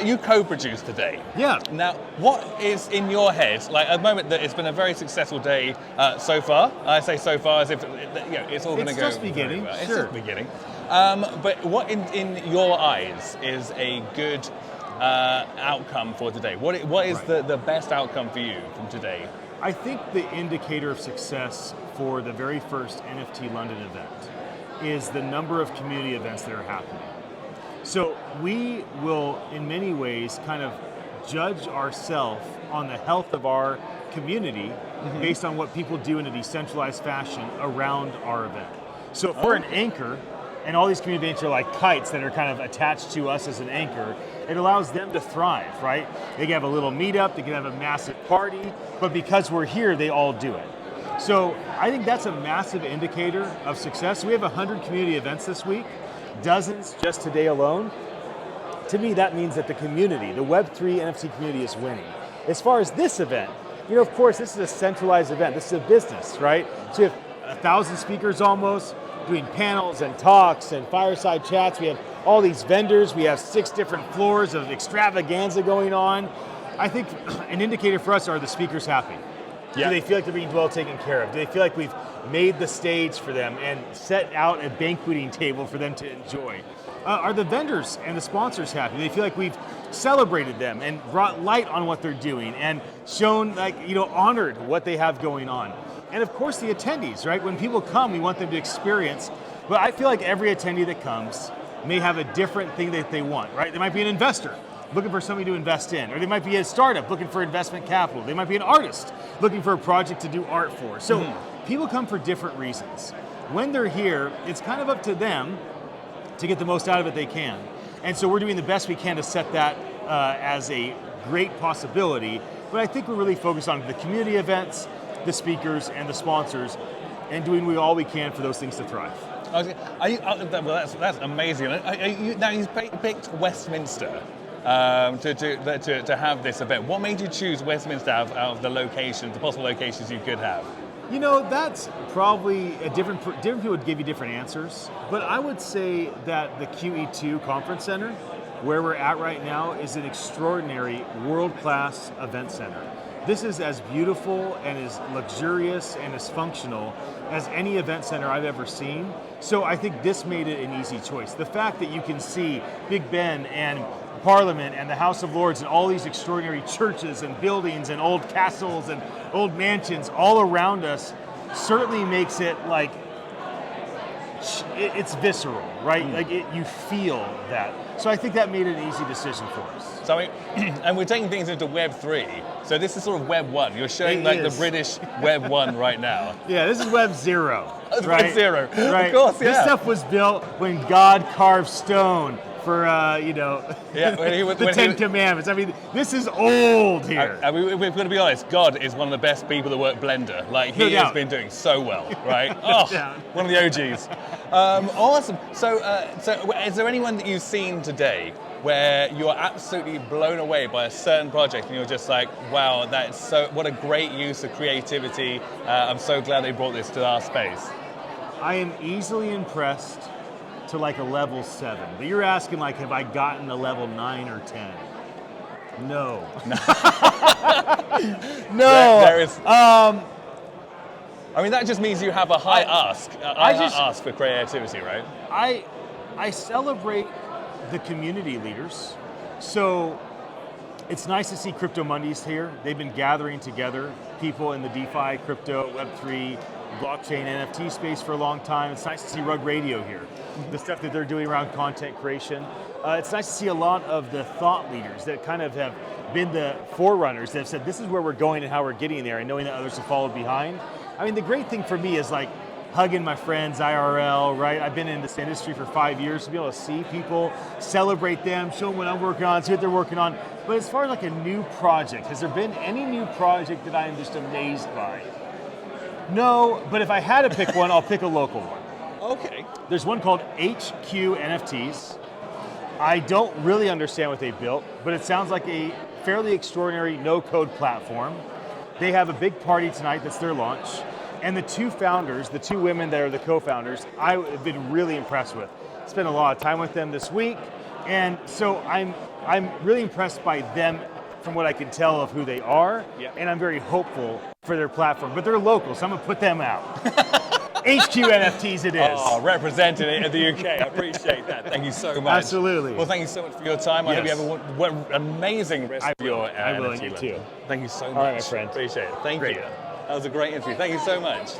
You co-produced today. Yeah. Now, what is in your head, like at the moment that it's been a very successful day so far? I say so far as if it's all going to go just beginning. Well. Sure. It's just beginning. But what in your eyes is a good outcome for today? What is Right. the best outcome for you from today? I think the indicator of success for the very first NFT.London event is the number of community events that are happening. So we will, in many ways, kind of judge ourselves on the health of our community based on what people do in a decentralized fashion around our event. So if we're an anchor, and all these community events are like kites that are kind of attached to us as an anchor, it allows them to thrive, right? They can have a little meetup, they can have a massive party, but because we're here, they all do it. So I think that's a massive indicator of success. We have 100 community events this week, dozens just today alone. To me, that means that the community, the Web3 NFT community is winning. As far as this event, of course, this is a centralized event. This is a business, right? So you have 1,000 speakers almost, doing panels and talks and fireside chats. We have all these vendors. We have 6 different floors of extravaganza going on. I think an indicator for us are the speakers happy. Yeah. Do they feel like they're being well taken care of? Do they feel like we've made the stage for them and set out a banqueting table for them to enjoy? Are the vendors and the sponsors happy? Do they feel like we've celebrated them and brought light on what they're doing and shown, honored what they have going on? And of course the attendees, right? When people come, we want them to experience, but I feel like every attendee that comes may have a different thing that they want, right? They might be an investor looking for somebody to invest in, or they might be a startup looking for investment capital. They might be an artist looking for a project to do art for. So people come for different reasons. When they're here, it's kind of up to them to get the most out of it they can. And so we're doing the best we can to set that as a great possibility, but I think we're really focused on the community events, the speakers, and the sponsors, and doing all we can for those things to thrive. That's amazing. Now you picked Westminster to have this event. What made you choose Westminster out of the possible locations you could have? That's probably different people would give you different answers, but I would say that the QE2 Conference Center, where we're at right now, is an extraordinary world-class event center. This is as beautiful and as luxurious and as functional as any event center I've ever seen. So I think this made it an easy choice. The fact that you can see Big Ben and Parliament and the House of Lords and all these extraordinary churches and buildings and old castles and old mansions all around us certainly makes it like, it's visceral, right? Like you feel that. So I think that made it an easy decision for us. So and we're taking things into Web 3. So this is sort of Web 1. You're showing the British Web 1 right now. Yeah, this is Web 0. Right? Web 0. Right. Of course, yeah. This stuff was built when God carved stone for, the Ten Commandments. I mean, this is old here. We've got to be honest, God is one of the best people that work Blender. Like, he has been doing so well, right? One of the OGs. Awesome. So is there anyone that you've seen today where you're absolutely blown away by a certain project and you're just like, wow, what a great use of creativity. I'm so glad they brought this to our space. I am easily impressed to like a level 7. But you're asking like, have I gotten a level 9 or 10? No. No. There is. I mean, that just means you have a high ask for creativity, right? I celebrate the community leaders. So it's nice to see Crypto Mondays here. They've been gathering together people in the DeFi, crypto, Web3, blockchain, NFT space for a long time. It's nice to see Rug Radio here. The stuff that they're doing around content creation. It's nice to see a lot of the thought leaders that kind of have been the forerunners that have said, this is where we're going and how we're getting there, and knowing that others have followed behind. I mean, the great thing for me is like hugging my friends IRL, right? I've been in this industry for 5 years, to be able to see people, celebrate them, show them what I'm working on, see what they're working on. But as far as like a new project, has there been any new project that I am just amazed by? No, but if I had to pick one, I'll pick a local one. Okay. There's one called HQ NFTs. I don't really understand what they built, but it sounds like a fairly extraordinary no-code platform. They have a big party tonight, that's their launch. And the 2 founders, the 2 women that are the co-founders, I've been really impressed with. Spent a lot of time with them this week. And so I'm really impressed by them from what I can tell of who they are, and I'm very hopeful for their platform. But they're local, so I'm gonna put them out. HQ NFTs it is. Oh, representing it in the UK. I appreciate that. Thank you so much. Absolutely. Well, thank you so much for your time. I hope you have an amazing rest of your I will, NFT you London. too. Thank you so much. All right, my friend. Appreciate it. Thank you. That was a great interview. Thank you so much.